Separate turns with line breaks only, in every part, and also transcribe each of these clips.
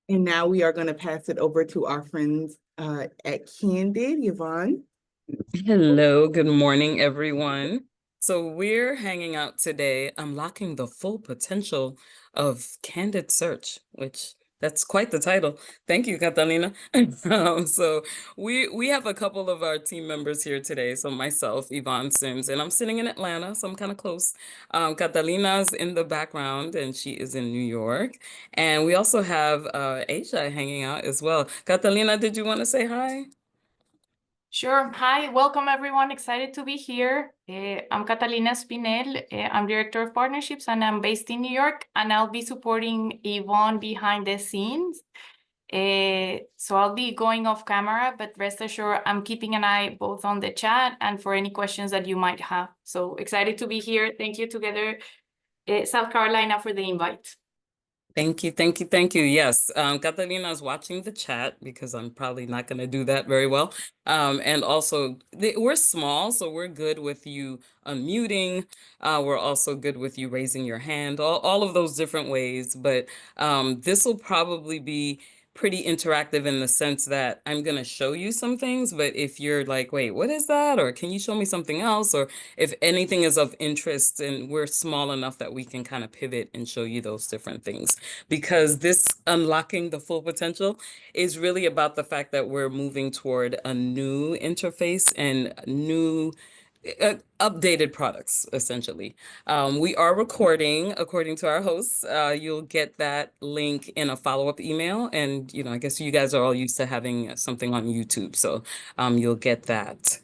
And now we are going to pass it over to our friends at Candid, Yvonne.
Hello, good morning, everyone. So we're hanging out today, unlocking the full potential of Candid Search, which that's quite the title. Thank you, Catalina. So we have a couple of our team members here today. So myself, Yvonne Sims, and I'm sitting in Atlanta, so I'm kind of close. Catalina's in the background, and she is in New York. And we also have Asia hanging out as well. Catalina, did you want to say hi?
Sure. Hi, welcome everyone. Excited to be here. I'm Catalina Spinel. I'm Director of Partnerships and I'm based in New York, and I'll be supporting Yvonne behind the scenes. So I'll be going off camera, but rest assured, I'm keeping an eye both on the chat and for any questions that you might have. So excited to be here. Thank you together, South Carolina, for the invite.
Thank you, thank you, thank you. Yes, Catalina is watching the chat because I'm probably not going to do that very well. And also, we're small, so we're good with you unmuting. We're also good with you raising your hand, all of those different ways. But this will probably be pretty interactive in the sense that I'm going to show you some things, but if you're like, wait, what is that? Or can you show me something else? Or if anything is of interest, and we're small enough that we can kind of pivot and show you those different things, because this unlocking the full potential is really about the fact that we're moving toward a new interface and new updated products, essentially. We are recording according to our hosts. You'll get that link in a follow-up email. And, I guess you guys are all used to having something on YouTube. So you'll get that.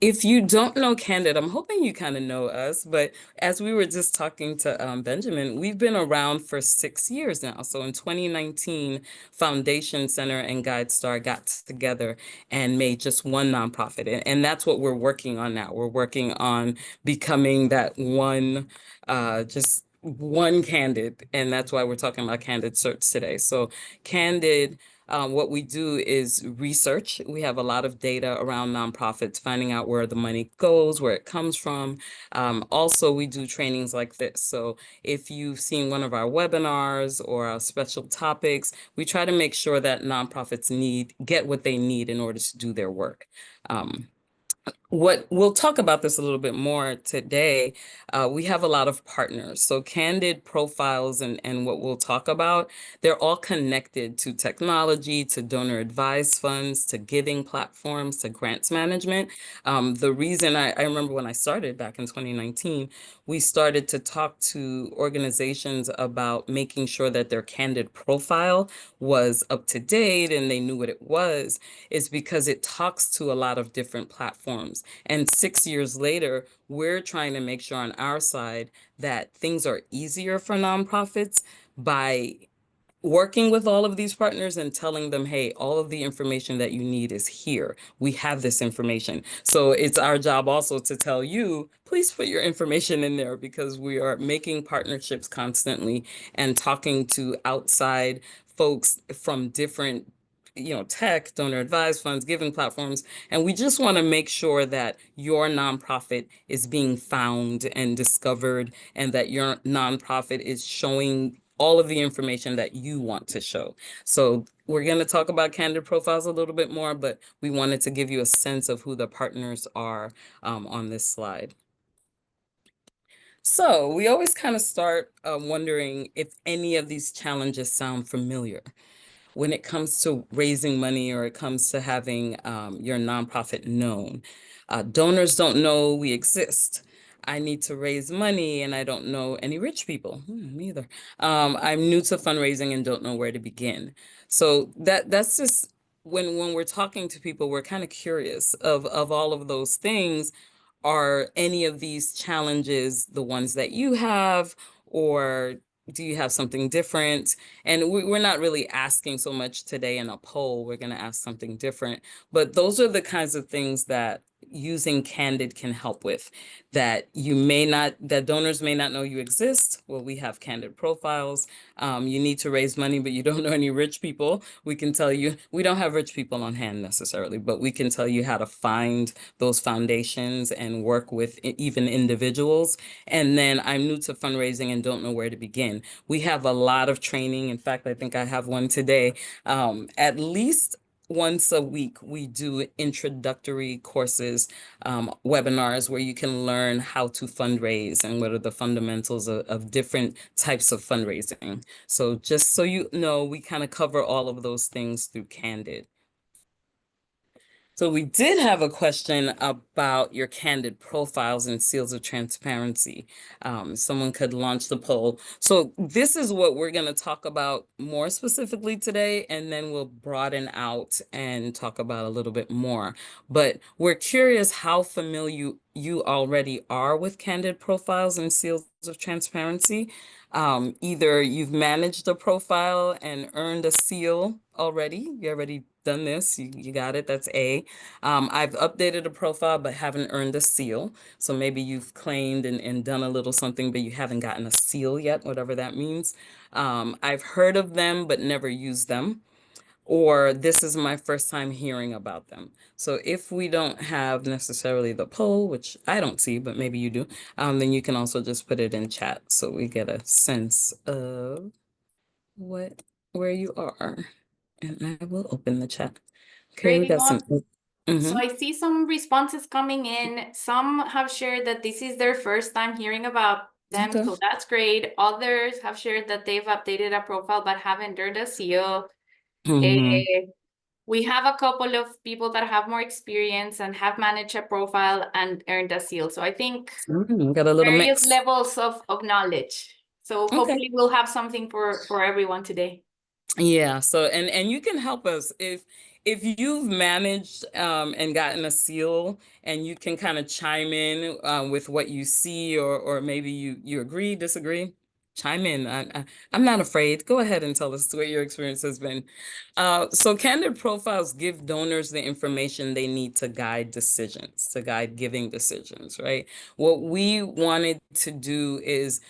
If you don't know Candid, I'm hoping you kind of know us, but as we were just talking to Benjamin, we've been around for 6 years now. So in 2019, Foundation Center and GuideStar got together and made just one nonprofit. And that's what we're working on now. We're working on becoming that one, just one Candid. And that's why we're talking about Candid Search today. So Candid, what we do is research. We have a lot of data around nonprofits, finding out where the money goes, where it comes from. Also, we do trainings like this. So if you've seen one of our webinars or our special topics, we try to make sure that nonprofits get what they need in order to do their work. What we'll talk about this a little bit more today. We have a lot of partners. So Candid profiles and what we'll talk about, they're all connected to technology, to donor advised funds, to giving platforms, to grants management. The reason I remember when I started back in 2019, we started to talk to organizations about making sure that their Candid profile was up to date and they knew what it was, is because it talks to a lot of different platforms. And 6 years later, we're trying to make sure on our side that things are easier for nonprofits by working with all of these partners and telling them, hey, all of the information that you need is here. We have this information. So it's our job also to tell you, please put your information in there, because we are making partnerships constantly and talking to outside folks from different tech, donor advised funds, giving platforms. And we just want to make sure that your nonprofit is being found and discovered, and that your nonprofit is showing all of the information that you want to show. So we're going to talk about Candid profiles a little bit more, but we wanted to give you a sense of who the partners are on this slide. So we always kind of start wondering if any of these challenges sound familiar when it comes to raising money, or it comes to having your nonprofit known. Donors don't know we exist. I need to raise money and I don't know any rich people. Me either. I'm new to fundraising and don't know where to begin. So that's just when we're talking to people, we're kind of curious of all of those things. Are any of these challenges the ones that you have, or do you have something different? And we're not really asking so much today in a poll. We're going to ask something different. But those are the kinds of things that using Candid can help with, that donors may not know you exist. Well, we have Candid profiles. You need to raise money, but you don't know any rich people. We can tell you, we don't have rich people on hand necessarily, but we can tell you how to find those foundations and work with even individuals. And then I'm new to fundraising and don't know where to begin. We have a lot of training. In fact, I think I have one today. At least once a week, we do introductory courses, webinars where you can learn how to fundraise and what are the fundamentals of different types of fundraising. So just so you know, we kind of cover all of those things through Candid. So we did have a question about your Candid profiles and seals of transparency. Someone could launch the poll. So this is what we're going to talk about more specifically today, and then we'll broaden out and talk about a little bit more. But we're curious how familiar you already are with Candid profiles and seals of transparency. Either you've managed a profile and earned a seal already. You already done this. You got it. That's A. I've updated a profile but haven't earned a seal. So maybe you've claimed and done a little something, but you haven't gotten a seal yet, whatever that means. I've heard of them but never used them. Or this is my first time hearing about them. So if we don't have necessarily the poll, which I don't see, but maybe you do, then you can also just put it in chat so we get a sense of where you are. And I will open the chat. Okay, we
Great,
got some.
Yvonne. So
Mhm.
I see some responses coming in. Some have shared that this is their first time hearing about them,
Okay.
so that's great. Others have shared that they've updated a profile but haven't earned a seal.
Mhm.
We have a couple of people that have more experience and have managed a profile and earned a seal. So I think
Got a little
various
mix.
levels of knowledge. So
Okay.
hopefully we'll have something for everyone today.
Yeah, so and you can help us if you've managed and gotten a seal, and you can kind of chime in with what you see, or maybe you agree, disagree, chime in. I'm not afraid. Go ahead and tell us what your experience has been. So Candid profiles give donors the information they need to guide decisions, to guide giving decisions, right? What we wanted to do is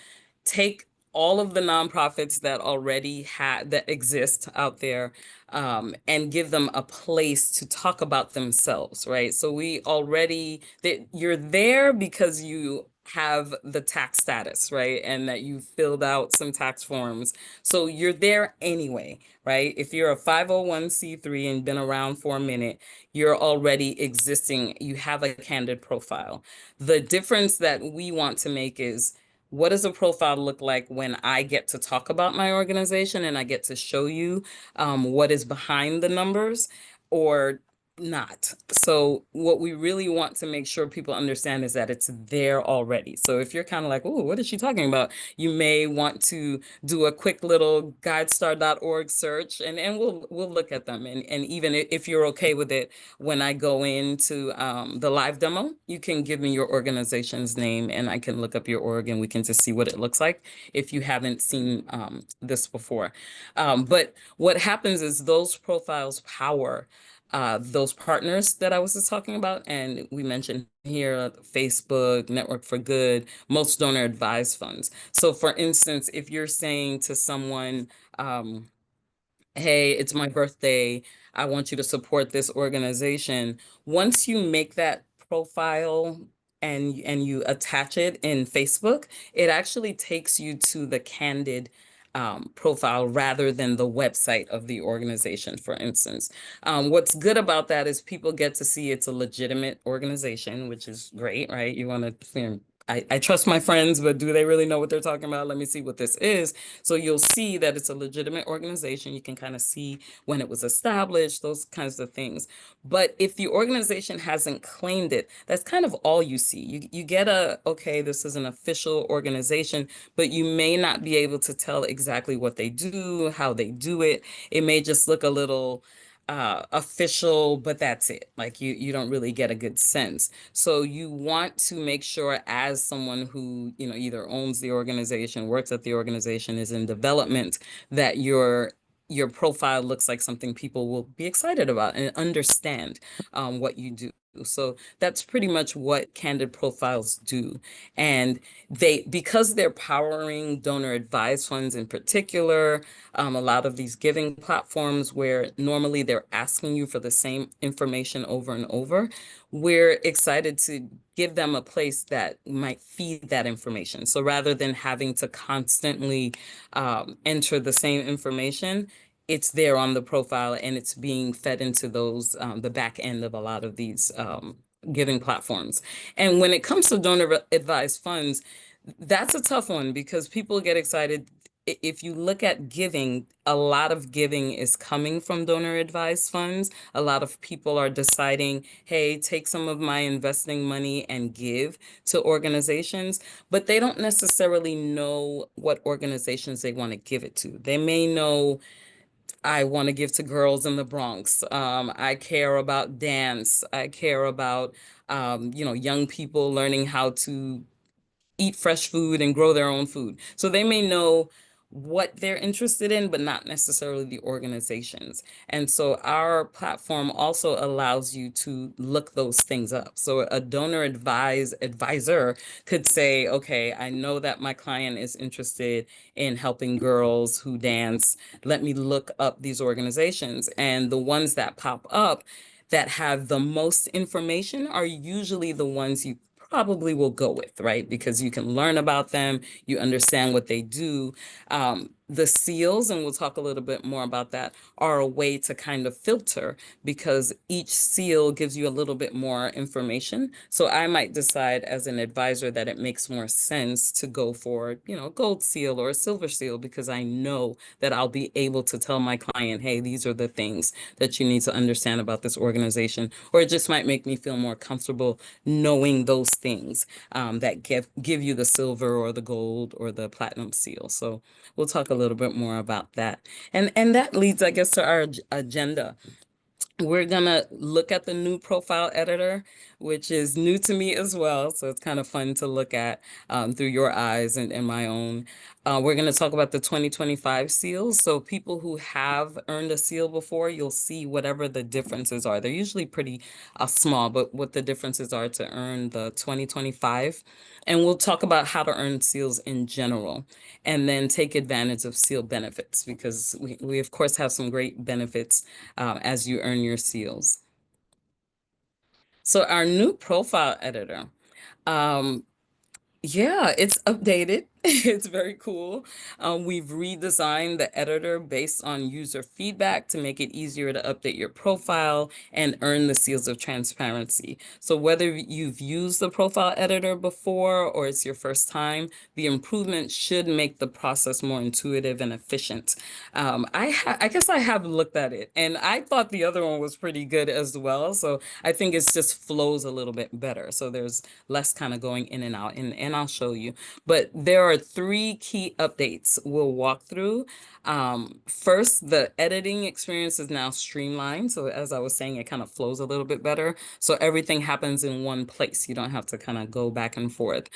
take all of the nonprofits that already that exist out there, and give them a place to talk about themselves, right? So you're there because you have the tax status, right? And that you filled out some tax forms. So you're there anyway, right? If you're a 501c3 and been around for a minute, you're already existing. You have a Candid profile. The difference that we want to make is, what does a profile look like when I get to talk about my organization and I get to show you what is behind the numbers or not? So what we really want to make sure people understand is that it's there already. So if you're kind of like, oh, what is she talking about? You may want to do a quick little guidestar.org search, and we'll look at them. And even if you're okay with it, when I go into the live demo, you can give me your organization's name and I can look up your org and we can just see what it looks like if you haven't seen this before. But what happens is those profiles power those partners that I was just talking about. And we mentioned here, Facebook, Network for Good, most donor advised funds. So for instance, if you're saying to someone, hey, it's my birthday, I want you to support this organization. Once you make that profile and you attach it in Facebook, it actually takes you to the Candid profile rather than the website of the organization, for instance. What's good about that is people get to see it's a legitimate organization, which is great, right? You want to, I trust my friends, but do they really know what they're talking about? Let me see what this is. So you'll see that it's a legitimate organization. You can kind of see when it was established, those kinds of things. But if the organization hasn't claimed it, that's kind of all you see. You get okay, this is an official organization, but you may not be able to tell exactly what they do, how they do it. It may just look a little official, but that's it. Like you don't really get a good sense. So you want to make sure, as someone who, either owns the organization, works at the organization, is in development, that your profile looks like something people will be excited about and understand what you do. So that's pretty much what Candid profiles do. And because they're powering donor advised funds in particular, a lot of these giving platforms where normally they're asking you for the same information over and over, we're excited to give them a place that might feed that information. So rather than having to constantly enter the same information, it's there on the profile and it's being fed into those the back end of a lot of these giving platforms. And when it comes to donor advised funds, that's a tough one because people get excited. If you look at giving, a lot of giving is coming from donor advised funds. A lot of people are deciding, hey, take some of my investing money and give to organizations, but they don't necessarily know what organizations they want to give it to. They may know, I want to give to girls in the Bronx. I care about dance. I care about, young people learning how to eat fresh food and grow their own food. So they may know what they're interested in, but not necessarily the organizations. And so our platform also allows you to look those things up. So a donor advisor could say, okay, I know that my client is interested in helping girls who dance. Let me look up these organizations. And the ones that pop up that have the most information are usually the ones you probably will go with, right? Because you can learn about them, you understand what they do. The seals, and we'll talk a little bit more about that, are a way to kind of filter because each seal gives you a little bit more information. So I might decide as an advisor that it makes more sense to go for, a gold seal or a silver seal because I know that I'll be able to tell my client, hey, these are the things that you need to understand about this organization. Or it just might make me feel more comfortable knowing those things that give you the silver or the gold or the platinum seal. So we'll talk a little bit more about that. And that leads, I guess, to our agenda. We're gonna look at the new profile editor, which is new to me as well. So it's kind of fun to look at through your eyes and my own. We're gonna talk about the 2025 seals. So people who have earned a seal before, you'll see whatever the differences are. They're usually pretty small, but what the differences are to earn the 2025. And we'll talk about how to earn seals in general and then take advantage of seal benefits because we of course have some great benefits as you earn your seals. So our new profile editor, yeah, it's updated. It's very cool. We've redesigned the editor based on user feedback to make it easier to update your profile and earn the seals of transparency. So whether you've used the profile editor before or it's your first time, the improvement should make the process more intuitive and efficient. I guess I have looked at it and I thought the other one was pretty good as well. So I think it just flows a little bit better. So there's less kind of going in and out, and I'll show you. But there are 3 key updates we'll walk through. First, the editing experience is now streamlined. So as I was saying, it kind of flows a little bit better. So everything happens in one place. You don't have to kind of go back and forth.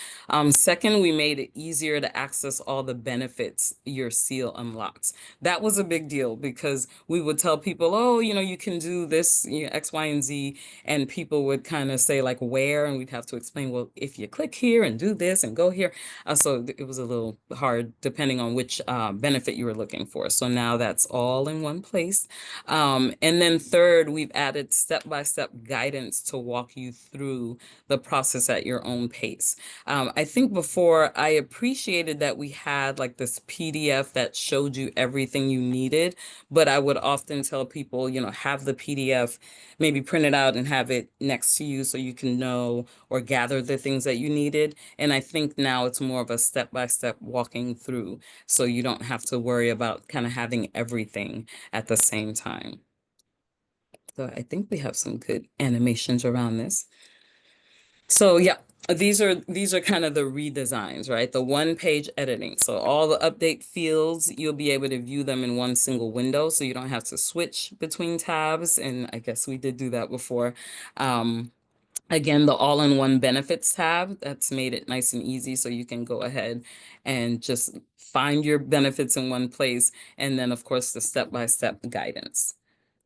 Second, we made it easier to access all the benefits your seal unlocks. That was a big deal because we would tell people, oh, you can do this, X, Y, and Z. And people would kind of say like where, and we'd have to explain, well, if you click here and do this and go here. So it was a little hard depending on which benefit you were looking for. So now that's all in one place. And then third, we've added step-by-step guidance to walk you through the process at your own pace. I think before I appreciated that we had like this PDF that showed you everything you needed, but I would often tell people, have the PDF, maybe print it out and have it next to you so you can know or gather the things that you needed. And I think now it's more of a step-by-step walking through, so you don't have to worry about kind of having everything at the same time. So I think we have some good animations around this. So yeah, these are kind of the redesigns, right? The one-page editing. So all the update fields, you'll be able to view them in one single window, so you don't have to switch between tabs. And I guess we did do that before. Again, the all-in-one benefits tab, that's made it nice and easy, so you can go ahead and just find your benefits in one place. And then, of course, the step-by-step guidance.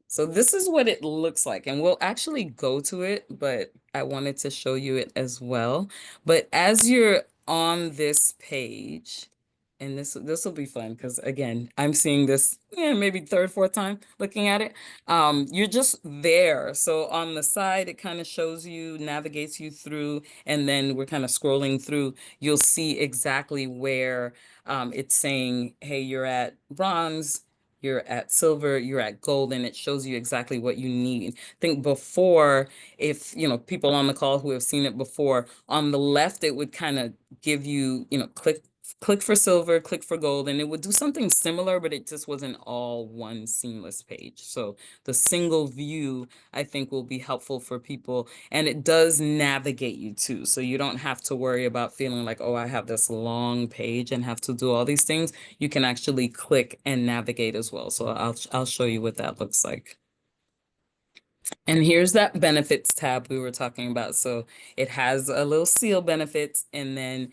So this is what it looks like, and we'll actually go to it, but I wanted to show you it as well. But as you're on this page, and this will be fun because again, I'm seeing this, yeah, maybe third, fourth time looking at it. You're just there. So on the side, it kind of shows you, navigates you through, and then we're kind of scrolling through. You'll see exactly where it's saying, hey, you're at bronze, you're at silver, you're at gold, and it shows you exactly what you need. I think before, if, people on the call who have seen it before, on the left, it would kind of give you, click for silver, click for gold, and it would do something similar, but it just wasn't all one seamless page. So the single view, I think, will be helpful for people, and it does navigate you too. So you don't have to worry about feeling like, oh, I have this long page and have to do all these things. You can actually click and navigate as well. So I'll show you what that looks like. And here's that benefits tab we were talking about. So it has a little seal benefits, and then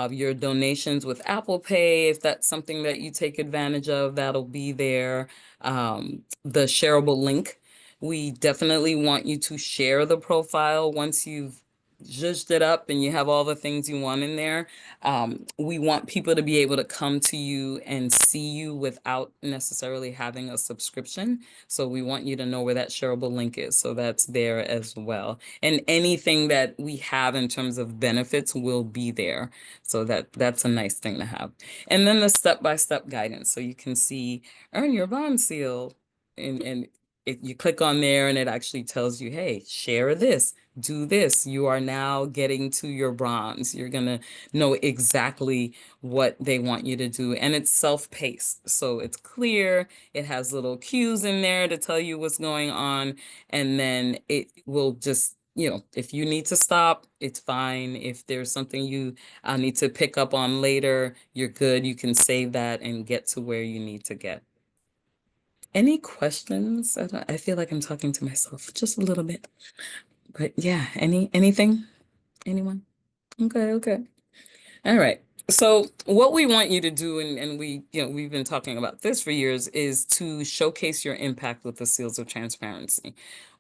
your donations with Apple Pay, if that's something that you take advantage of, that'll be there. The shareable link, we definitely want you to share the profile once you've zhuzhed it up and you have all the things you want in there. We want people to be able to come to you and see you without necessarily having a subscription. So we want you to know where that shareable link is. So that's there as well. And anything that we have in terms of benefits will be there. So that's a nice thing to have. And then the step-by-step guidance. So you can see, earn your bond seal. And you click on there and it actually tells you, hey, share this, do this. You are now getting to your bronze. You're going to know exactly what they want you to do. And it's self-paced. So it's clear. It has little cues in there to tell you what's going on. And then it will just, if you need to stop, it's fine. If there's something you need to pick up on later, you're good. You can save that and get to where you need to get. Any questions? I feel like I'm talking to myself just a little bit. But yeah, anything? Anyone? Okay. All right. So what we want you to do, and we've been talking about this for years, is to showcase your impact with the Seals of Transparency.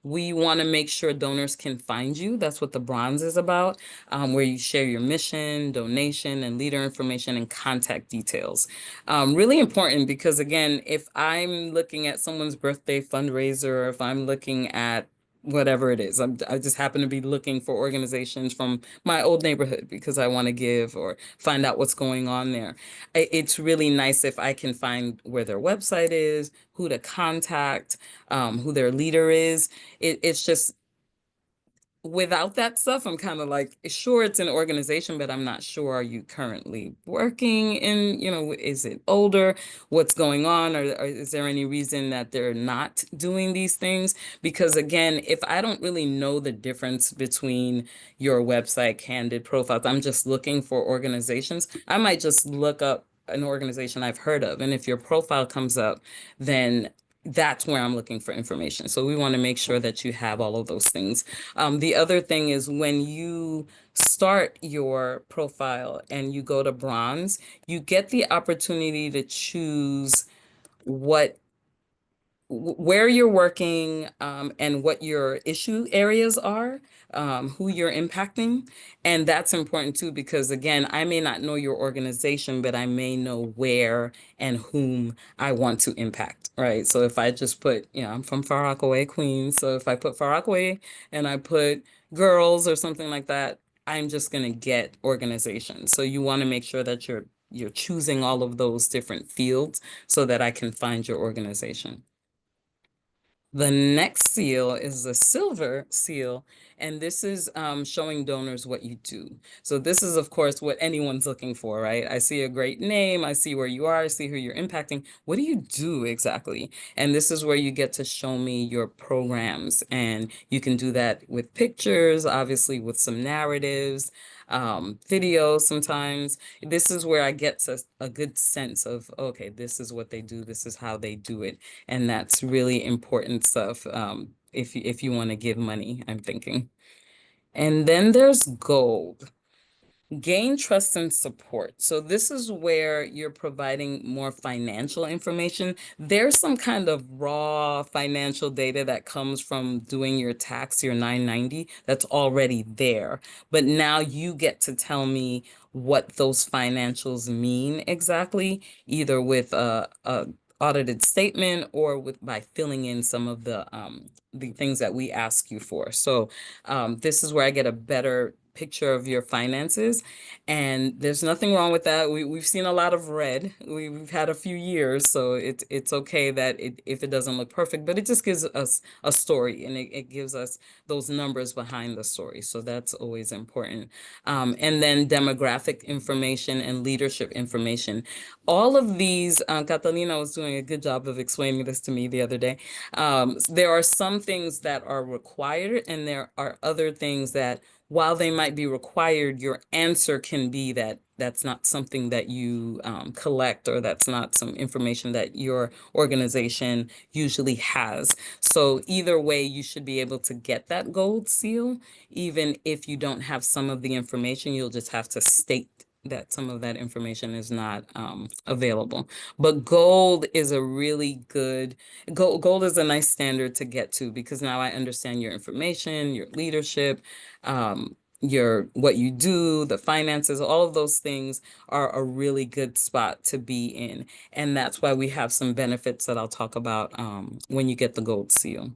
We want to make sure donors can find you. That's what the bronze is about, where you share your mission, donation, and leader information and contact details. Really important because, again, if I'm looking at someone's birthday fundraiser, or if I'm looking at whatever it is, I just happen to be looking for organizations from my old neighborhood because I want to give or find out what's going on there. It's really nice if I can find where their website is, who to contact, who their leader is. It's just, without that stuff, I'm kind of like, sure, it's an organization, but I'm not sure, are you currently working in, is it older? What's going on? Or is there any reason that they're not doing these things? Because again, if I don't really know the difference between your website, Candid profiles, I'm just looking for organizations, I might just look up an organization I've heard of. And if your profile comes up, then that's where I'm looking for information. So we want to make sure that you have all of those things. The other thing is when you start your profile and you go to bronze, you get the opportunity to choose where you're working, and what your issue areas are, who you're impacting. And that's important too, because again, I may not know your organization, but I may know where and whom I want to impact, right? So if I just put, I'm from Far Rockaway, Queens. So if I put Far Rockaway and I put girls or something like that, I'm just going to get organizations. So you want to make sure that you're choosing all of those different fields so that I can find your organization. The next seal is the silver seal, and this is showing donors what you do. So this is, of course, what anyone's looking for, right? I see a great name, I see where you are, I see who you're impacting. What do you do exactly? And this is where you get to show me your programs, and you can do that with pictures, obviously with some narratives, videos sometimes. This is where I get a good sense of, okay, this is what they do, this is how they do it. And that's really important stuff, if you want to give money, I'm thinking. And then there's gold. Gain trust and support. So this is where you're providing more financial information. There's some kind of raw financial data that comes from doing your tax, your 990, that's already there. But now you get to tell me what those financials mean exactly, either with a audited statement or with by filling in some of the things that we ask you for. So this is where I get a better picture of your finances, and there's nothing wrong with that. We've seen a lot of red. We've had a few years, so it's okay that if it doesn't look perfect, but it just gives us a story, and it gives us those numbers behind the story. So that's always important. And then demographic information and leadership information. All of these, Catalina was doing a good job of explaining this to me the other day. There are some things that are required, and there are other things that, while they might be required, your answer can be that that's not something that you collect, or that's not some information that your organization usually has. So either way, you should be able to get that gold seal. Even if you don't have some of the information, you'll just have to state that some of that information is not available. But gold is a really good, gold is a nice standard to get to, because now I understand your information, your leadership, your what you do, the finances, all of those things are a really good spot to be in. And that's why we have some benefits that I'll talk about when you get the gold seal.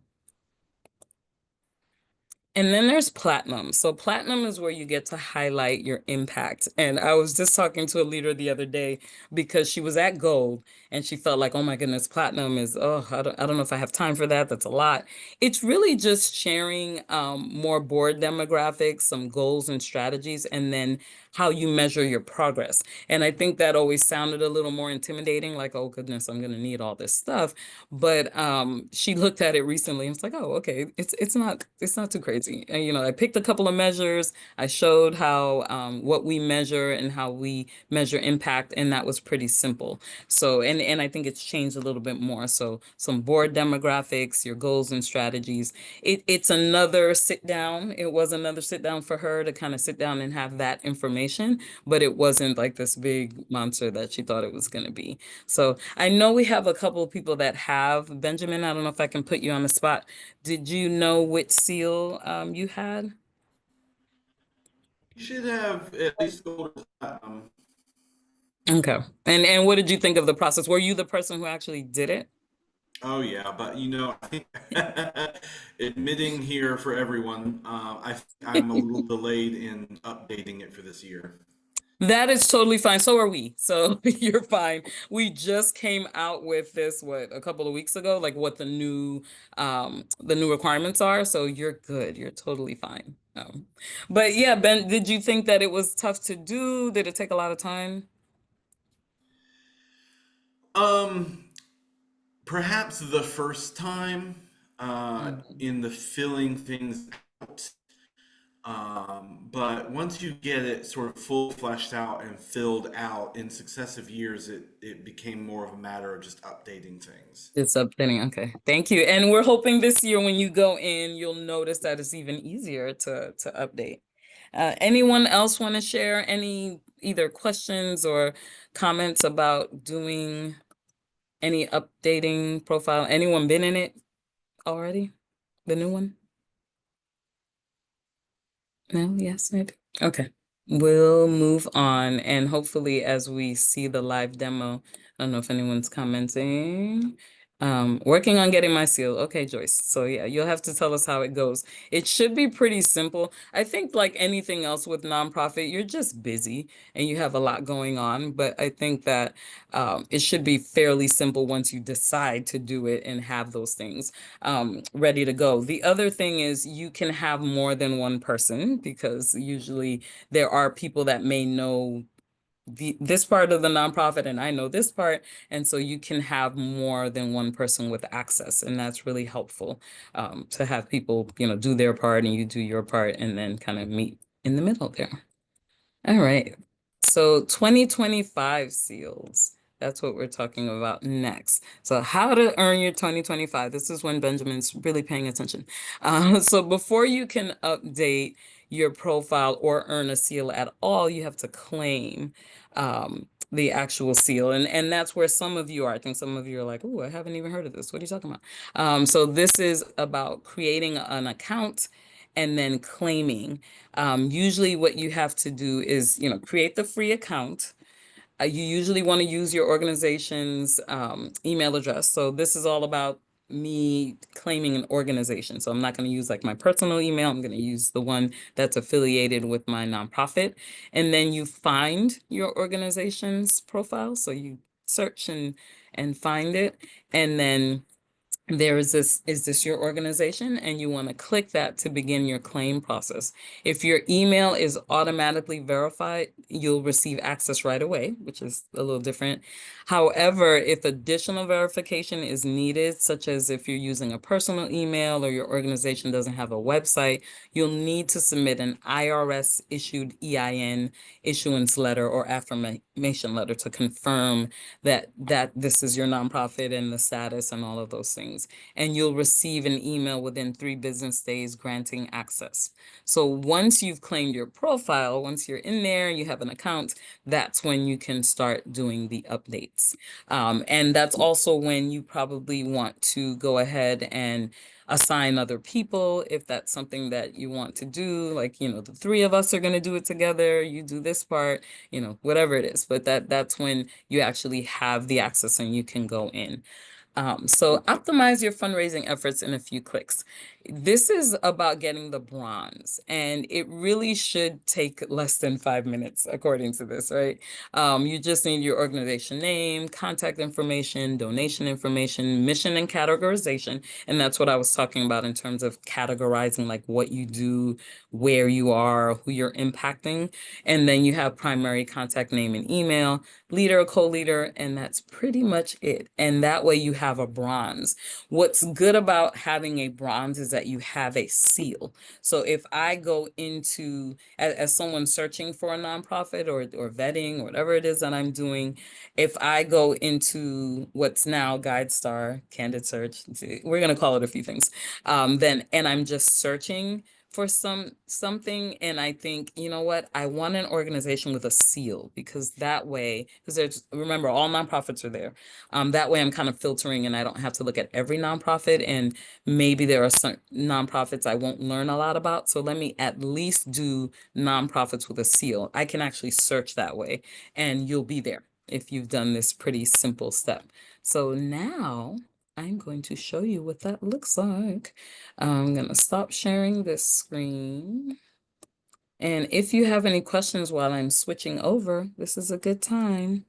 And then there's platinum. So platinum is where you get to highlight your impact. And I was just talking to a leader the other day, because she was at gold and she felt like, oh my goodness, platinum is, oh, I don't know if I have time for that. That's a lot. It's really just sharing more board demographics, some goals and strategies, and then how you measure your progress. And I think that always sounded a little more intimidating, like, oh goodness, I'm going to need all this stuff. But she looked at it recently and it's like, oh, okay, it's not too crazy. And, I picked a couple of measures. I showed how what we measure and how we measure impact, and that was pretty simple. So, and I think it's changed a little bit more. So some board demographics, your goals and strategies. It's another sit down. It was another sit down for her to kind of sit down and have that information, but it wasn't like this big monster that she thought it was going to be. So I know we have a couple of people that have. Benjamin, I don't know if I can put you on the spot. Did you know which seal you had?
You should have at least gold or platinum.
Okay. And what did you think of the process? Were you the person who actually did it?
Oh yeah, but I think admitting here for everyone, I'm a little delayed in updating it for this year.
That is totally fine. So are we. So you're fine. We just came out with this, what, a couple of weeks ago, like what the new requirements are. So you're good. You're totally fine. But yeah, Ben, did you think that it was tough to do? Did it take a lot of time?
Um, Perhaps the first time
Mhm.
in the filling things out. But once you get it sort of full fleshed out and filled out in successive years, it became more of a matter of just updating things.
It's updating. Okay. Thank you. And we're hoping this year when you go in, you'll notice that it's even easier to update. Anyone else want to share any either questions or comments about doing any updating profile? Anyone been in it already? The new one? No? Yes, maybe. Okay. We'll move on, and hopefully as we see the live demo, I don't know if anyone's commenting. Working on getting my seal. Okay, Joyce. So yeah, you'll have to tell us how it goes. It should be pretty simple. I think like anything else with nonprofit, you're just busy and you have a lot going on, but I think that it should be fairly simple once you decide to do it and have those things ready to go. The other thing is you can have more than one person, because usually there are people that may know this part of the nonprofit and I know this part. And so you can have more than one person with access. And that's really helpful to have people, do their part and you do your part, and then kind of meet in the middle there. All right. So 2025 seals. That's what we're talking about next. So how to earn your 2025. This is when Benjamin's really paying attention. So before you can update your profile or earn a seal at all, you have to claim the actual seal. And that's where some of you are. I think some of you are like, oh, I haven't even heard of this. What are you talking about? So this is about creating an account and then claiming. Usually what you have to do is, create the free account. You usually want to use your organization's email address. So this is all about me claiming an organization. So I'm not going to use like my personal email. I'm going to use the one that's affiliated with my nonprofit. And then you find your organization's profile. So you search and find it. And then is this your organization? And you want to click that to begin your claim process. If your email is automatically verified, you'll receive access right away, which is a little different. However, if additional verification is needed, such as if you're using a personal email or your organization doesn't have a website, you'll need to submit an IRS issued EIN issuance letter or affirmation letter to confirm that this is your nonprofit and the status and all of those things. And you'll receive an email within 3 business days granting access. So once you've claimed your profile, once you're in there and you have an account, that's when you can start doing the updates. And that's also when you probably want to go ahead and assign other people if that's something that you want to do. Like, the 3 of us are going to do it together. You do this part, whatever it is. But that's when you actually have the access and you can go in. So optimize your fundraising efforts in a few clicks. This is about getting the bronze, and it really should take less than 5 minutes, according to this, right? You just need your organization name, contact information, donation information, mission and categorization. And that's what I was talking about in terms of categorizing, like what you do, where you are, who you're impacting. And then you have primary contact name and email, leader, co-leader, and that's pretty much it. And that way you have a bronze. What's good about having a bronze is that you have a seal. So if I go into, as someone searching for a nonprofit or vetting or whatever it is that I'm doing, if I go into what's now GuideStar, Candid search, we're going to call it a few things, and I'm just searching for something, and I think, you know what, I want an organization with a seal, because that way, remember, all nonprofits are there. That way I'm kind of filtering and I don't have to look at every nonprofit, and maybe there are some nonprofits I won't learn a lot about. So let me at least do nonprofits with a seal. I can actually search that way and you'll be there if you've done this pretty simple step. So now I'm going to show you what that looks like. I'm going to stop sharing this screen. And if you have any questions while I'm switching over, this is a good time.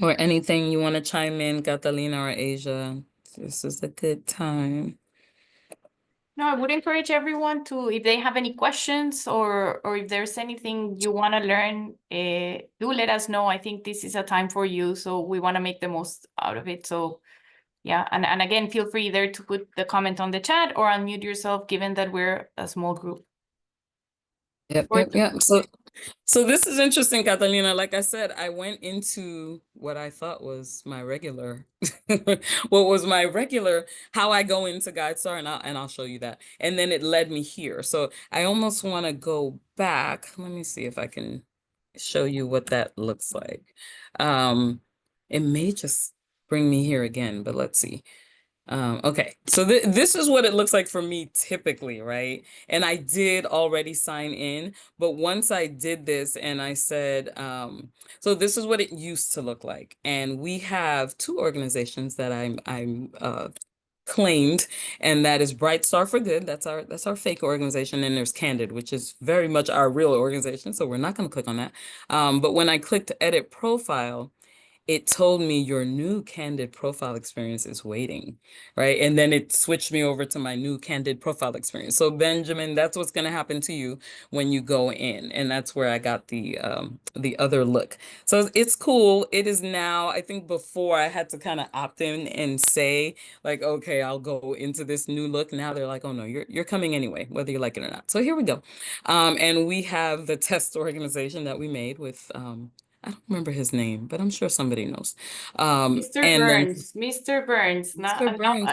Or anything you want to chime in, Catalina or Asia, this is a good time.
No, I would encourage everyone to, if they have any questions or if there's anything you want to learn, do let us know. I think this is a time for you, so we want to make the most out of it. So yeah, and again, feel free there to put the comment on the chat or unmute yourself, given that we're a small group.
Yep. So this is interesting, Catalina. Like I said, I went into what I thought was my regular, how I go into GuideStar, and I'll show you that. And then it led me here. So I almost want to go back. Let me see if I can show you what that looks like. It may just bring me here again, but let's see. Okay, so this is what it looks like for me typically, right? And I did already sign in, but once I did this and I said, so this is what it used to look like. And we have 2 organizations that I'm claimed, and that is Bright Star for Good. That's our fake organization. And there's Candid, which is very much our real organization. So we're not going to click on that. But when I clicked edit profile, it told me your new Candid profile experience is waiting, right? And then it switched me over to my new Candid profile experience. So Benjamin, that's what's going to happen to you when you go in. And that's where I got the other look. So it's cool. It is now, I think before I had to kind of opt in and say like, okay, I'll go into this new look. Now they're like, oh no, you're coming anyway, whether you like it or not. So here we go. And we have the test organization that we made with I don't remember his name, but I'm sure somebody knows.
Mr.
And then
Burns, Mr. Burns,
Mr.
not,
Burns,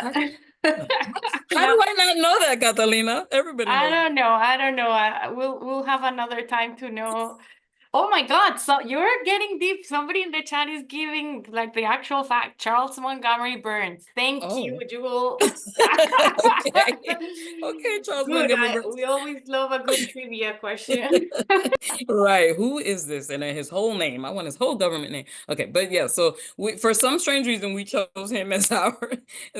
how
no,
do I not know that, Catalina? Everybody
I
knows.
don't know. I don't know. We'll have another time to know. Oh my God, so you're getting deep. Somebody in the chat is giving like the actual fact. Charles Montgomery Burns. Thank you,
Oh,
Jewel.
okay. Okay, Charles
Good.
Montgomery Burns.
We always love a good trivia question.
Right. Who is this? And then his whole name. I want his whole government name. Okay, but yeah, so for some strange reason we chose him as our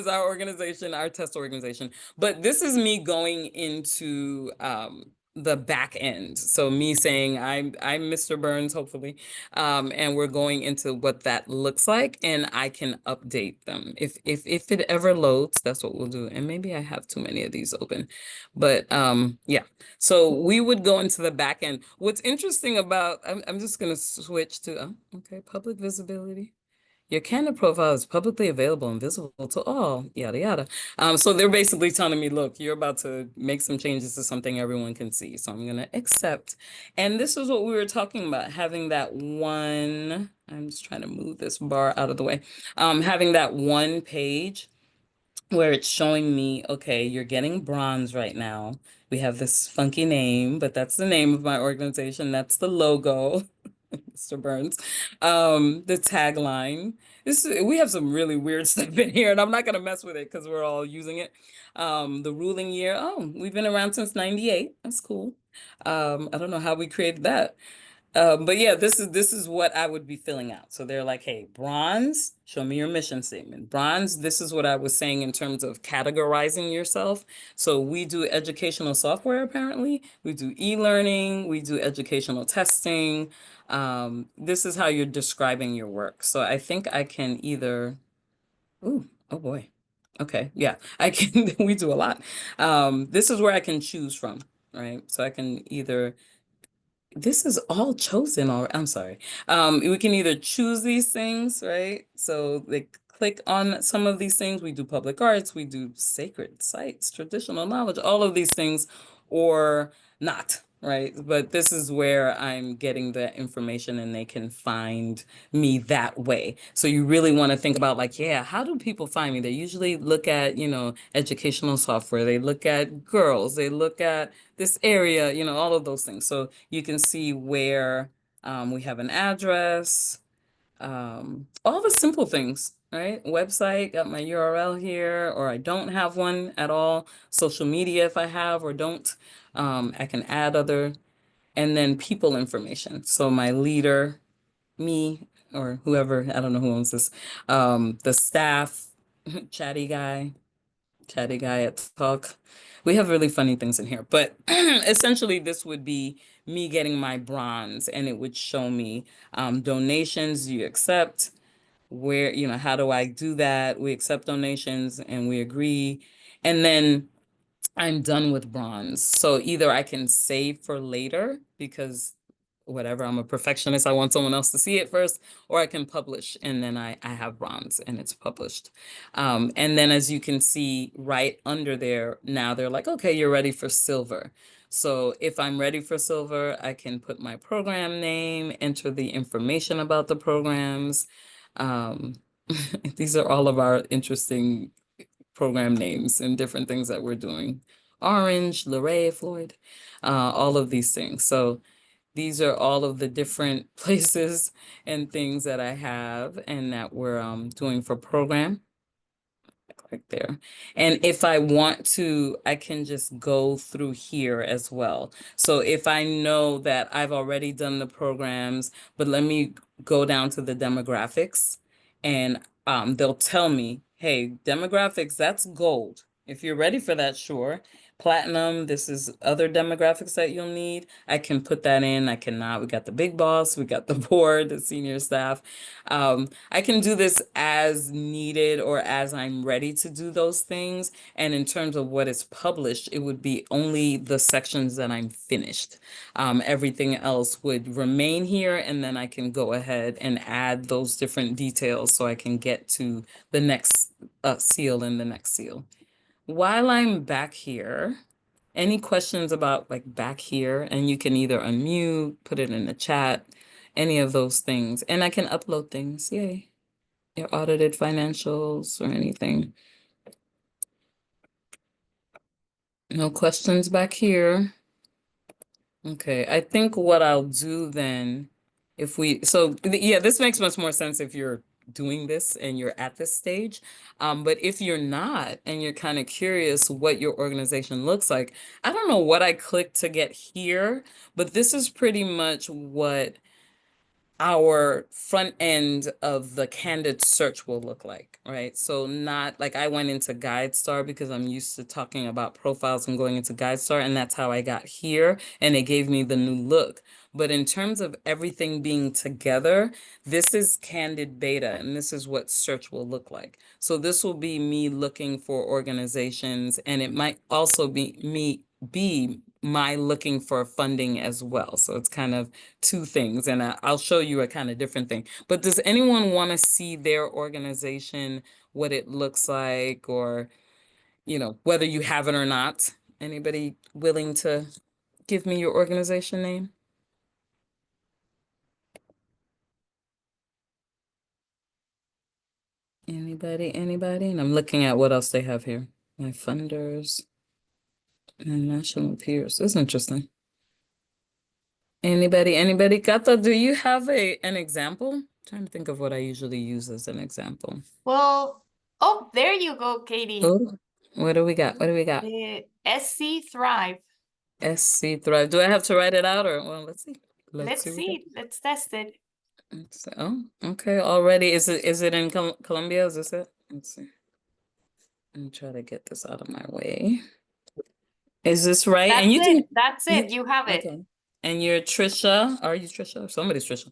organization, our test organization. But this is me going into the back end. So me saying I'm Mr. Burns, hopefully. And we're going into what that looks like, and I can update them. If it ever loads, that's what we'll do. And maybe I have too many of these open. But yeah. So we would go into the back end. What's interesting about, I'm just going to switch to, okay, public visibility. Your Candid profile is publicly available and visible to all, yada, yada. So they're basically telling me, look, you're about to make some changes to something everyone can see. So I'm going to accept. And this is what we were talking about, having that one, I'm just trying to move this bar out of the way, having that one page where it's showing me, okay, you're getting bronze right now. We have this funky name, but that's the name of my organization. That's the logo, Mr. Burns. The tagline. We have some really weird stuff in here, and I'm not gonna mess with it because we're all using it. The ruling year. Oh, we've been around since '98. That's cool. I don't know how we created that. But yeah, this is what I would be filling out. So they're like, hey, bronze, show me your mission statement. Bronze, this is what I was saying in terms of categorizing yourself. So we do educational software, apparently. We do e-learning, we do educational testing. This is how you're describing your work. So I think I can either, ooh, oh boy. Okay, yeah, I can, we do a lot. This is where I can choose from, right? So I can either this is all chosen already. I'm sorry. We can either choose these things, right? So they click on some of these things. We do public arts, we do sacred sites, traditional knowledge, all of these things, or not, right? But this is where I'm getting the information and they can find me that way. So you really want to think about like, yeah, how do people find me? They usually look at, educational software. They look at girls. They look at this area, all of those things. So you can see where we have an address, all the simple things, right? Website, got my URL here, or I don't have one at all. Social media, if I have or don't, I can add other, and then people information. So my leader, me, or whoever, I don't know who owns this, the staff, chatty guy, at Talk. We have really funny things in here, but essentially this would be me getting my bronze, and it would show me donations you accept, where, how do I do that? We accept donations and we agree. And then I'm done with bronze. So either I can save for later because whatever, I'm a perfectionist. I want someone else to see it first, or I can publish and then I have bronze and it's published. And then as you can see right under there, now they're like, okay, you're ready for silver. So if I'm ready for silver, I can put my program name, enter the information about the programs. Um, these are all of our interesting program names and different things that we're doing. Orange, Luray, Floyd, all of these things. So these are all of the different places and things that I have and that we're doing for program. Click there. And if I want to, I can just go through here as well. So if I know that I've already done the programs, but let me go down to the demographics and they'll tell me, hey, demographics, that's gold. If you're ready for that, sure. Platinum, this is other demographics that you'll need. I can put that in. I cannot. We got the big boss, we got the board, the senior staff. I can do this as needed or as I'm ready to do those things. And in terms of what is published, it would be only the sections that I'm finished. Everything else would remain here, and then I can go ahead and add those different details so I can get to the next seal and the next seal. While I'm back here, any questions about like back here? And you can either unmute, put it in the chat, any of those things. And I can upload things. Yay. Your audited financials or anything. No questions back here. Okay, I think what I'll do then, yeah, this makes much more sense if you're doing this and you're at this stage. But if you're not and you're kind of curious what your organization looks like, I don't know what I clicked to get here, but this is pretty much what our front end of the Candid search will look like, right? So not like I went into GuideStar because I'm used to talking about profiles and going into GuideStar, and that's how I got here, and it gave me the new look. But in terms of everything being together, this is Candid beta, and this is what search will look like. So this will be me looking for organizations, and it might also be my looking for funding as well. So it's kind of two things, and I'll show you a kind of different thing. But does anyone want to see their organization, what it looks like, or, whether you have it or not? Anybody willing to give me your organization name? Anybody? And I'm looking at what else they have here. My funders and national peers. That's interesting. Anybody? Kata, do you have an example? Trying to think of what I usually use as an example.
Well, oh, there you go, Katie.
Oh, what do we got?
SC Thrive.
SC Thrive. Do I have to write it out or, well, let's see.
Let's
what we
see. Let's test it.
Oh, okay. Already. Is it in Colombia? Is this it? Let's see. Let me try to get this out of my way. Is this right?
That's
And you
it.
do.
That's it. You have it.
Okay. And you're Trisha. Are you Trisha? Somebody's Trisha.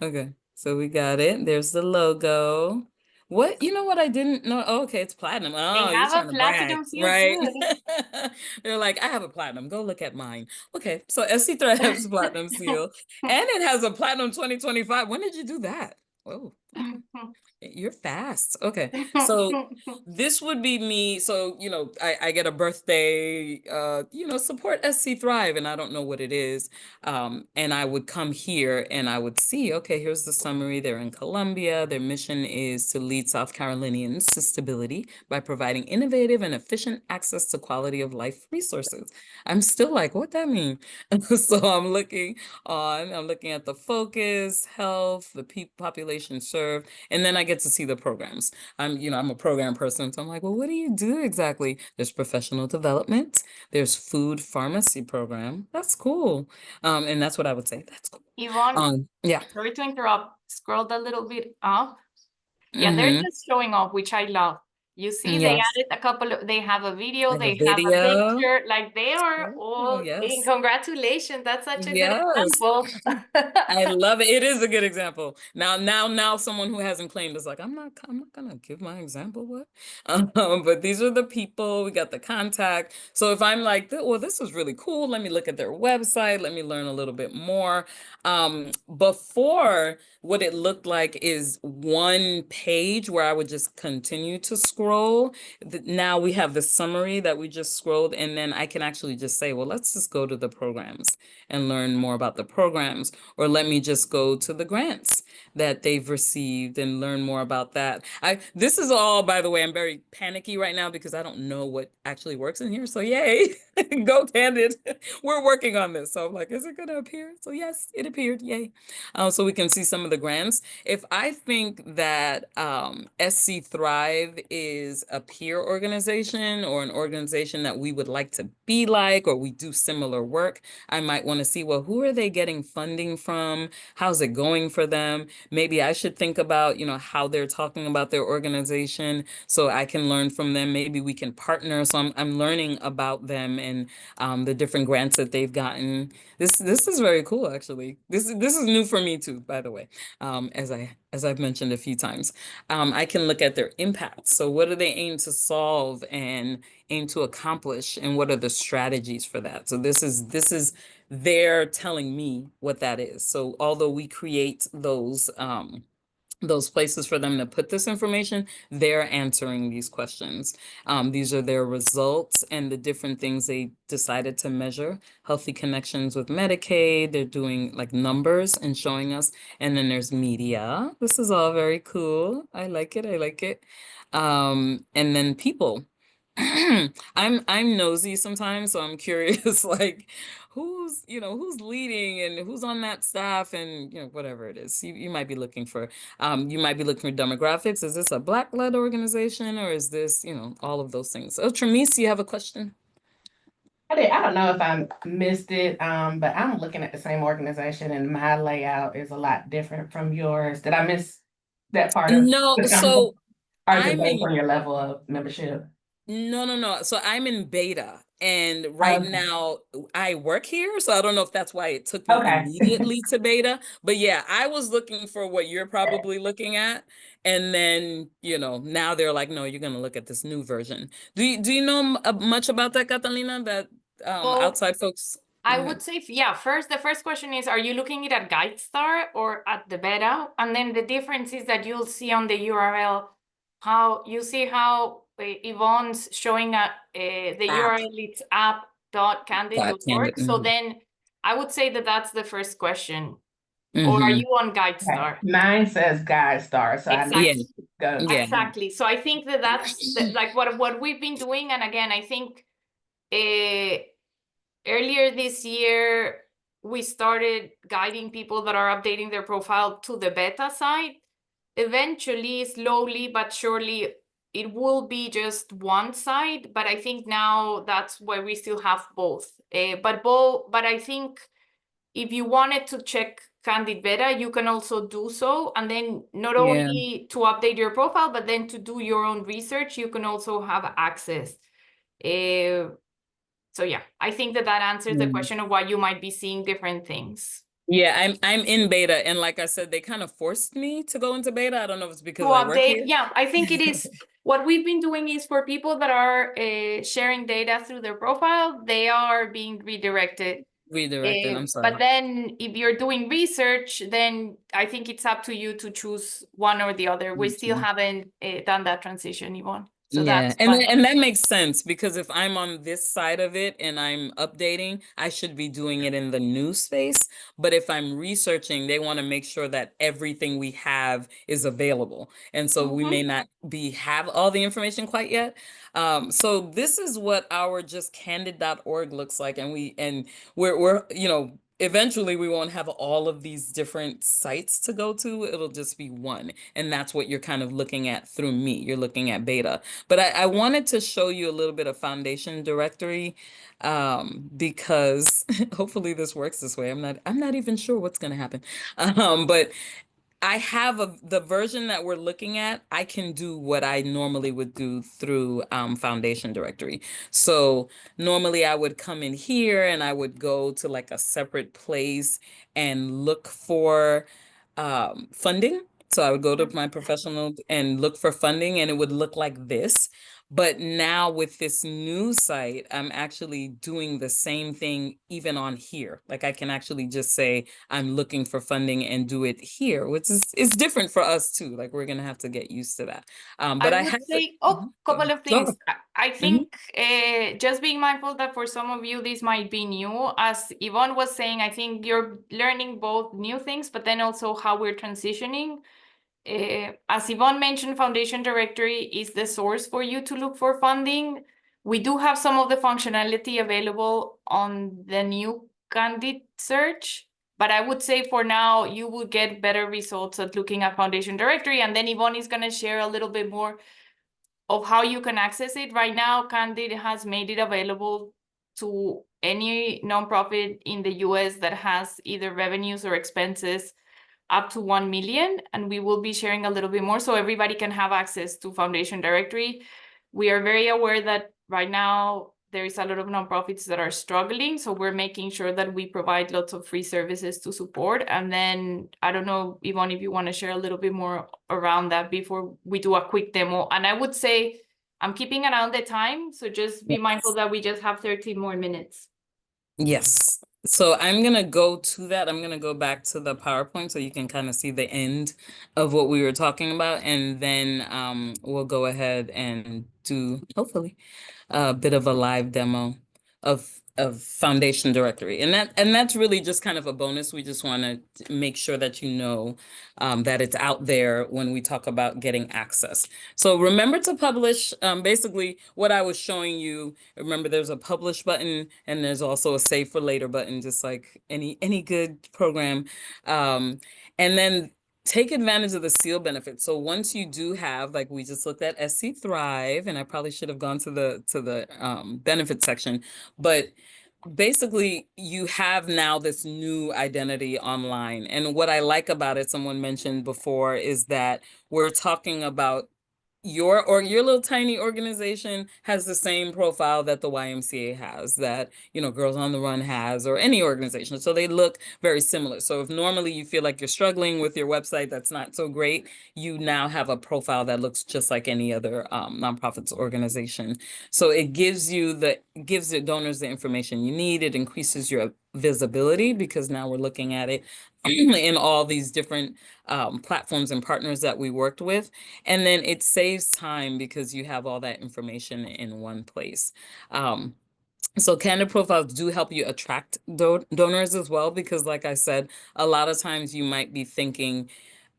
Okay. So we got it. There's the logo. What, what I didn't know? Oh, okay, it's platinum.
They
Oh, you're
have
trying
a
to brag,
platinum seal
right?
too.
They're like, I have a platinum. Go look at mine. Okay, so SC Thrive's platinum seal, and it has a platinum 2025. When did you do that? Oh, okay. You're fast. Okay. So this would be me. So, I get a birthday, support SC Thrive, and I don't know what it is. And I would come here and I would see, okay, here's the summary. They're in Colombia. Their mission is to lead South Carolinians to stability by providing innovative and efficient access to quality of life resources. I'm still like, what that mean? So I'm looking at the focus, health, the population served, and then I get to see the programs. I'm a program person, so I'm like, well, what do you do exactly? There's professional development, there's food pharmacy program. That's cool. And that's what I would say. That's cool.
Yvonne,
Yeah.
sorry to interrupt. Scrolled a little bit up. Yeah, they're just showing off, which I love. You see, they
Yes.
added they have a video,
They have a
they have a
video.
picture, like they are
Oh,
all,
yes.
congratulations. That's such a good
Yes.
example.
I love it. It is a good example. Now, someone who hasn't claimed is like, I'm not gonna give my example. What? But these are the people. We got the contact. So if I'm like, well, this is really cool. Let me look at their website. Let me learn a little bit more. Before, what it looked like is one page where I would just continue to scroll. Now we have the summary that we just scrolled, and then I can actually just say, well, let's just go to the programs and learn more about the programs, or let me just go to the grants that they've received and learn more about that. This is all, by the way, I'm very panicky right now because I don't know what actually works in here. So yay, go Candid. We're working on this. So I'm like, is it gonna appear? So yes, it appeared, yay. So we can see some of the grants. If I think that SC Thrive is a peer organization or an organization that we would like to be like, or we do similar work, I might want to see, well, who are they getting funding from? How's it going for them? Maybe I should think about, how they're talking about their organization so I can learn from them. Maybe we can partner. So I'm learning about them and the different grants that they've gotten. This is very cool, actually. This is new for me too, by the way. As I've mentioned a few times, I can look at their impact. So what do they aim to solve and aim to accomplish, and what are the strategies for that? So this is they're telling me what that is. So although we create those those places for them to put this information, they're answering these questions. These are their results and the different things they decided to measure. Healthy connections with Medicaid, they're doing like numbers and showing us. And then there's media. This is all very cool. I like it. I like it. And then people. I'm nosy sometimes, so I'm curious, like who's leading and who's on that staff and whatever it is. You might be looking for demographics. Is this a Black-led organization or is this, all of those things? Oh, Tramice, you have a question?
I don't know if I missed it, but I'm looking at the same organization and my layout is a lot different from yours. Did I miss that part of
No,
the
so
or is it
I'm
based
in
on your level of membership?
no. So I'm in beta, and right
Okay.
now I work here, so I don't know if that's why it took me
Okay.
immediately to beta. But yeah, I was looking for what you're probably looking at, and then now they're like, no, you're gonna look at this new version. Do you know much about that, Catalina? That
Well,
outside folks.
I would say, yeah, the first question is, are you looking at GuideStar or at the beta? And then the difference is that you'll see on the URL how Yvonne's showing the
App.
URL, it's app.candid.org.
Candid.
So then I would say that that's the first question.
Mhm.
Or are
Mhm.
you on GuideStar?
Mine says GuideStar, so
Exactly.
I need to go.
Yeah.
Exactly. So I think that's like what we've been doing. And again, I think earlier this year, we started guiding people that are updating their profile to the beta side. Eventually, slowly but surely, it will be just one side. But I think now that's why we still have both. But I think if you wanted to check Candid Beta, you can also do so. And then not only to update your profile, but then to do your own research, you can also have access. So yeah, I think that answers the question of why you might be seeing different things.
Yeah, I'm in beta, and like I said, they kind of forced me to go into beta. I don't know if it's because
To
I work
update,
here.
yeah, I think it is. What we've been doing is for people that are sharing data through their profile, they are being redirected.
Redirected, I'm sorry.
But then if you're doing research, then I think it's up to you to choose one or the other. We still haven't done that transition, Yvonne. So
Yeah,
that's fine.
and that makes sense because if I'm on this side of it and I'm updating, I should be doing it in the news space. But if I'm researching, they want to make sure that everything we have is available. And so we may not have all the information quite yet. So this is what our just candid.org looks like. And we're eventually we won't have all of these different sites to go to. It'll just be one. And that's what you're kind of looking at through me. You're looking at beta. But I wanted to show you a little bit of foundation directory because hopefully this works this way. I'm not even sure what's going to happen. But I have the version that we're looking at. I can do what I normally would do through Foundation Directory. So normally I would come in here and I would go to like a separate place and look for funding. So I would go to my professional and look for funding, and it would look like this. But now with this new site, I'm actually doing the same thing even on here. Like I can actually just say, I'm looking for funding and do it here, which is different for us too. Like we're gonna have to get used to that. But I
would
have
say, couple of things. I
Mhm.
think just being mindful that for some of you, this might be new. As Yvonne was saying, I think you're learning both new things, but then also how we're transitioning. As Yvonne mentioned, Foundation Directory is the source for you to look for funding. We do have some of the functionality available on the new Candid search, but I would say for now, you will get better results at looking at Foundation Directory, and then Yvonne is going to share a little bit more of how you can access it. Right now, Candid has made it available to any nonprofit in the US that has either revenues or expenses up to 1 million, and we will be sharing a little bit more so everybody can have access to Foundation Directory. We are very aware that right now there is a lot of nonprofits that are struggling, so we're making sure that we provide lots of free services to support. And then I don't know, Yvonne, if you want to share a little bit more around that before we do a quick demo. And I would say I'm keeping an eye on the time, so just be mindful that we just have 13 more minutes.
Yes. So I'm gonna go to that. I'm gonna go back to the PowerPoint so you can kind of see the end of what we were talking about, and then we'll go ahead and do hopefully a bit of a live demo of Foundation Directory, and that's really just kind of a bonus. We just want to make sure that you know that it's out there when we talk about getting access. So remember to publish. Basically, what I was showing you. Remember, there's a publish button, and there's also a save for later button, just like any good program. Um, and then take advantage of the seal benefits. So once you do have, like we just looked at SC Thrive, and I probably should have gone to the benefit section, but basically you have now this new identity online. And what I like about it, someone mentioned before, is that we're talking about your little tiny organization has the same profile that the YMCA has, that Girls on the Run has, or any organization. So they look very similar. So if normally you feel like you're struggling with your website that's not so great, you now have a profile that looks just like any other nonprofits organization. So it gives the donors the information you need. It increases your visibility because now we're looking at it in all these different platforms and partners that we worked with. And then it saves time because you have all that information in one place. So candid profiles do help you attract donors as well, because like I said, a lot of times you might be thinking,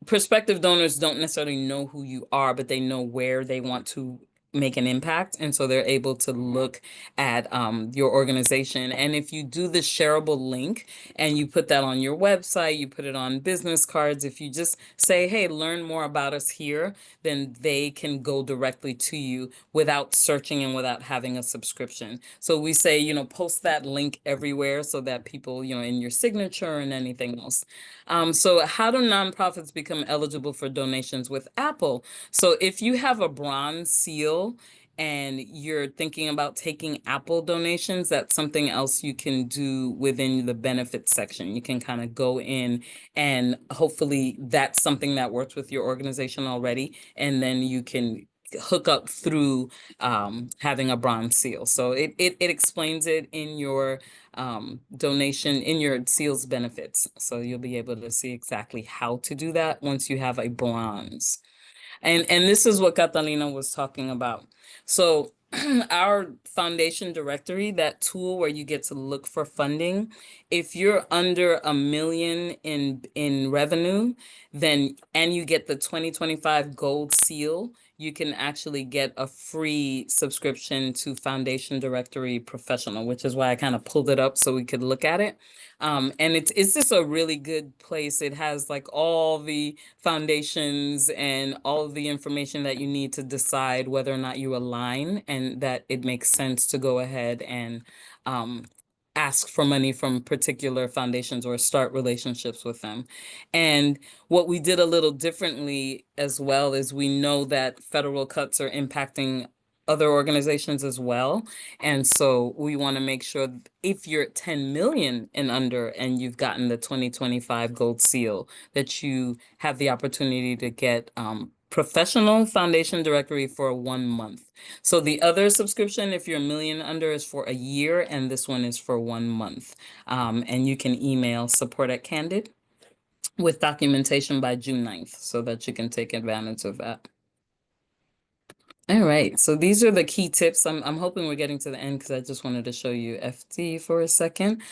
prospective donors don't necessarily know who you are, but they know where they want to make an impact. And so they're able to look at your organization. And if you do the shareable link and you put that on your website, you put it on business cards, if you just say, hey, learn more about us here, then they can go directly to you without searching and without having a subscription. So we say, post that link everywhere so that people, in your signature and anything else. So how do nonprofits become eligible for donations with Apple? So if you have a bronze seal and you're thinking about taking Apple donations, that's something else you can do within the benefits section. You can kind of go in, and hopefully that's something that works with your organization already. And then you can hook up through having a bronze seal. So it explains it in your donation, in your seals benefits. So you'll be able to see exactly how to do that once you have a bronze. And this is what Catalina was talking about. So our foundation directory, that tool where you get to look for funding, if you're under $1 million in revenue, then and you get the 2025 gold seal, you can actually get a free subscription to Foundation Directory Professional, which is why I kind of pulled it up so we could look at it. And it's just a really good place. It has like all the foundations and all of the information that you need to decide whether or not you align and that it makes sense to go ahead and ask for money from particular foundations or start relationships with them. And what we did a little differently as well is we know that federal cuts are impacting other organizations as well. And so we want to make sure if you're at 10 million and under and you've gotten the 2025 gold seal, that you have the opportunity to get professional foundation directory for 1 month. So the other subscription, if you're $1 million under, is for a year, and this one is for 1 month. And you can email support@Candid with documentation by June 9th so that you can take advantage of that. All right, so these are the key tips. I'm hoping we're getting to the end because I just wanted to show you FT for a second.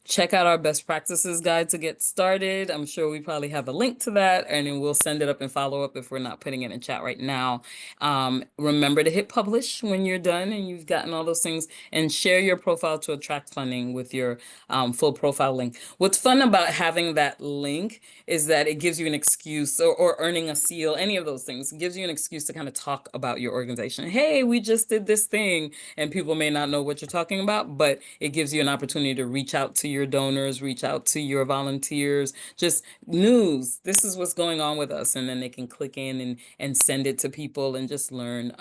Check out our best practices guide to get started. I'm sure we probably have a link to that, and then we'll send it up and follow up if we're not putting it in chat right now. Remember to hit publish when you're done and you've gotten all those things, and share your profile to attract funding with your full profile link. What's fun about having that link is that it gives you an excuse, or earning a seal, any of those things, it gives you an excuse to kind of talk about your organization. Hey, we just did this thing, and people may not know what you're talking about, but it gives you an opportunity to reach out to your donors, reach out to your volunteers, just news. This is what's going on with us. And then they can click in and send it to people and just learn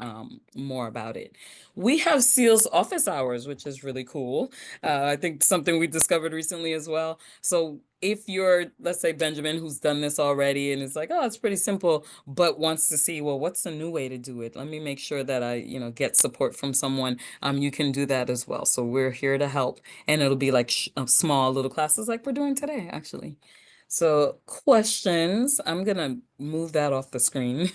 more about it. We have SEALS office hours, which is really cool. I think something we discovered recently as well. So if you're, let's say Benjamin, who's done this already and is like, oh, it's pretty simple, but wants to see, well, what's the new way to do it? Let me make sure that I, get support from someone. You can do that as well. So we're here to help, and it'll be like small little classes like we're doing today, actually. So questions, I'm gonna move that off the screen.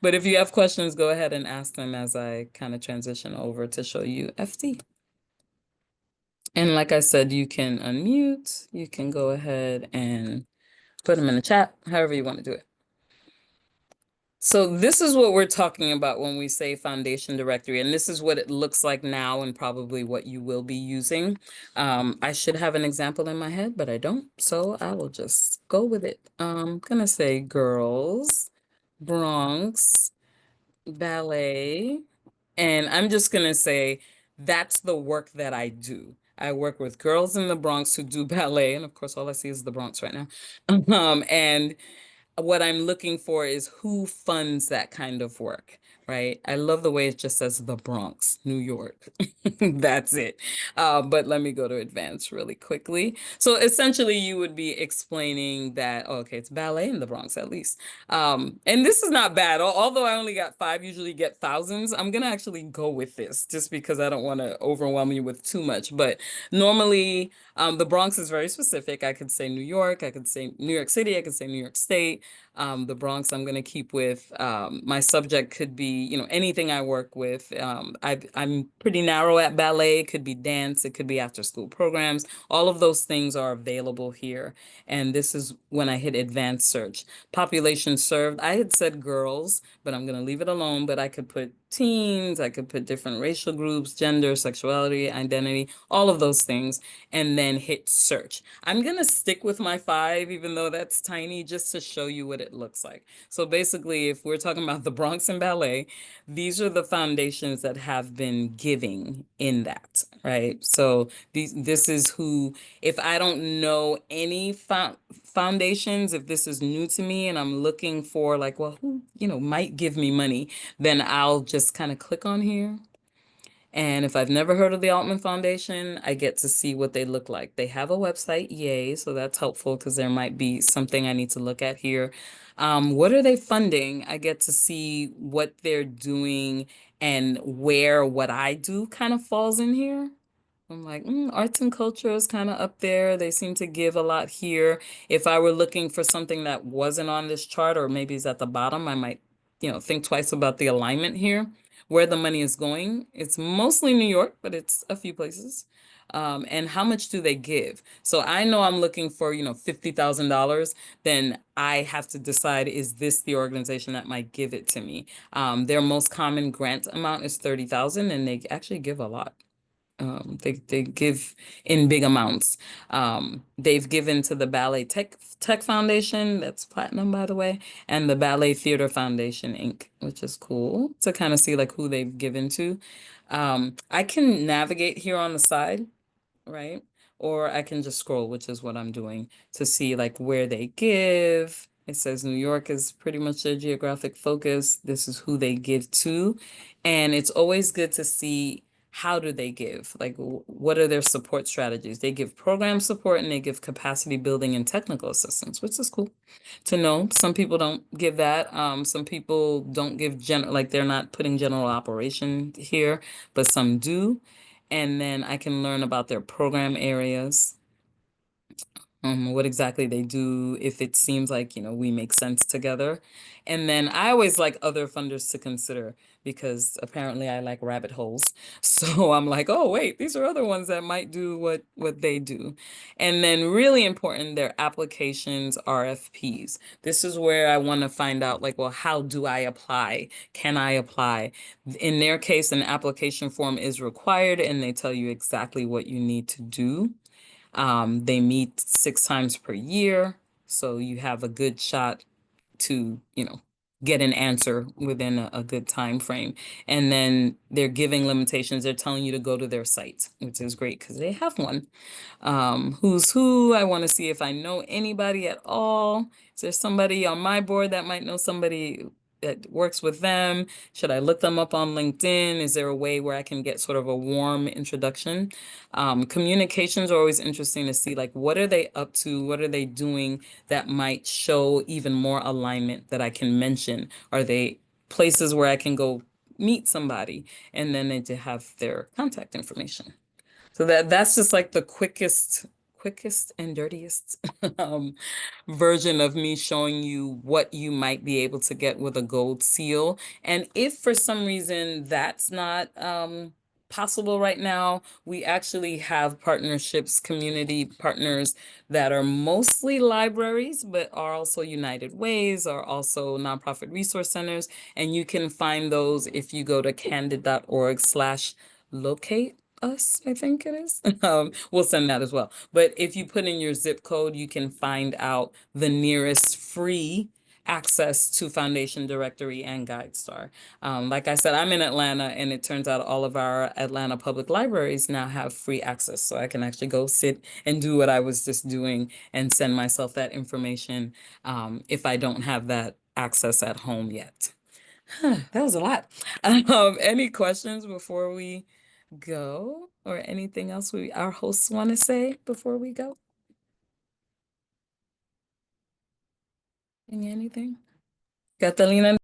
But if you have questions, go ahead and ask them as I kind of transition over to show you FD. And like I said, you can unmute, you can go ahead and put them in the chat, however you want to do it. So this is what we're talking about when we say foundation directory, and this is what it looks like now and probably what you will be using. I should have an example in my head, but I don't, so I will just go with it. I'm gonna say girls, Bronx, ballet, and I'm just gonna say that's the work that I do. I work with girls in the Bronx who do ballet, and of course, all I see is the Bronx right now. And what I'm looking for is who funds that kind of work, right? I love the way it just says the Bronx, New York. That's it. But let me go to advanced really quickly. So essentially, you would be explaining that, okay, it's ballet in the Bronx at least. And this is not bad. Although I only got 5, usually get thousands, I'm going to actually go with this just because I don't want to overwhelm you with too much. But normally, the Bronx is very specific. I could say New York, I could say New York City, I could say New York State. The Bronx I'm going to keep with. My subject could be, anything I work with. I'm pretty narrow at ballet. It could be dance. It could be after school programs. All of those things are available here. And this is when I hit advanced search. Population served. I had said girls, but I'm going to leave it alone. But I could put teens. I could put different racial groups, gender, sexuality, identity, all of those things, and then hit search. I'm going to stick with my 5, even though that's tiny, just to show you what it looks like. So basically, if we're talking about the Bronx and ballet, these are the foundations that have been giving in that, right? So this is who, if I don't know any foundations, if this is new to me and I'm looking for like, well, who, might give me money, then I'll just kind of click on here. And if I've never heard of the Altman Foundation, I get to see what they look like. They have a website, yay, so that's helpful because there might be something I need to look at here. What are they funding? I get to see what they're doing and where what I do kind of falls in here. I'm like, arts and culture is kind of up there. They seem to give a lot here. If I were looking for something that wasn't on this chart, or maybe is at the bottom, I might, think twice about the alignment here, where the money is going. It's mostly New York, but it's a few places. And how much do they give? So I know I'm looking for, $50,000. Then I have to decide, is this the organization that might give it to me? Their most common grant amount is 30,000, and they actually give a lot. They give in big amounts. They've given to the Ballet Tech Foundation, that's platinum, by the way, and the Ballet Theater Foundation, Inc., which is cool to kind of see like who they've given to. I can navigate here on the side, right? Or I can just scroll, which is what I'm doing, to see like where they give. It says New York is pretty much their geographic focus. This is who they give to. And it's always good to see, how do they give? Like, what are their support strategies? They give program support and they give capacity building and technical assistance, which is cool to know. Some people don't give that. Some people don't give like they're not putting general operation here, but some do. And then I can learn about their program areas, what exactly they do, if it seems like, we make sense together. And then I always like other funders to consider because apparently I like rabbit holes. So I'm like, oh, wait, these are other ones that might do what they do. And then really important, their applications, RFPs. This is where I want to find out like, well, how do I apply? Can I apply? In their case, an application form is required and they tell you exactly what you need to do. They meet 6 times per year, so you have a good shot to, get an answer within a good time frame. And then they're giving limitations. They're telling you to go to their site, which is great because they have one. Who's who? I want to see if I know anybody at all. Is there somebody on my board that might know somebody that works with them? Should I look them up on LinkedIn? Is there a way where I can get sort of a warm introduction? Communications are always interesting to see, like, what are they up to? What are they doing that might show even more alignment that I can mention? Are they places where I can go meet somebody and then they have their contact information? So that's just like the quickest and dirtiest version of me showing you what you might be able to get with a gold seal. And if for some reason that's not possible right now, we actually have partnerships, community partners that are mostly libraries, but are also United Ways, are also nonprofit resource centers. And you can find those if you go to candid.org/locate us, I think it is. We'll send that as well. But if you put in your zip code, you can find out the nearest free access to Foundation Directory and GuideStar. Like I said, I'm in Atlanta, and it turns out all of our Atlanta public libraries now have free access. So I can actually go sit and do what I was just doing and send myself that information if I don't have that access at home yet. That was a lot. Any questions before we go, or anything else our hosts want to say before we go? Anything? Catalina?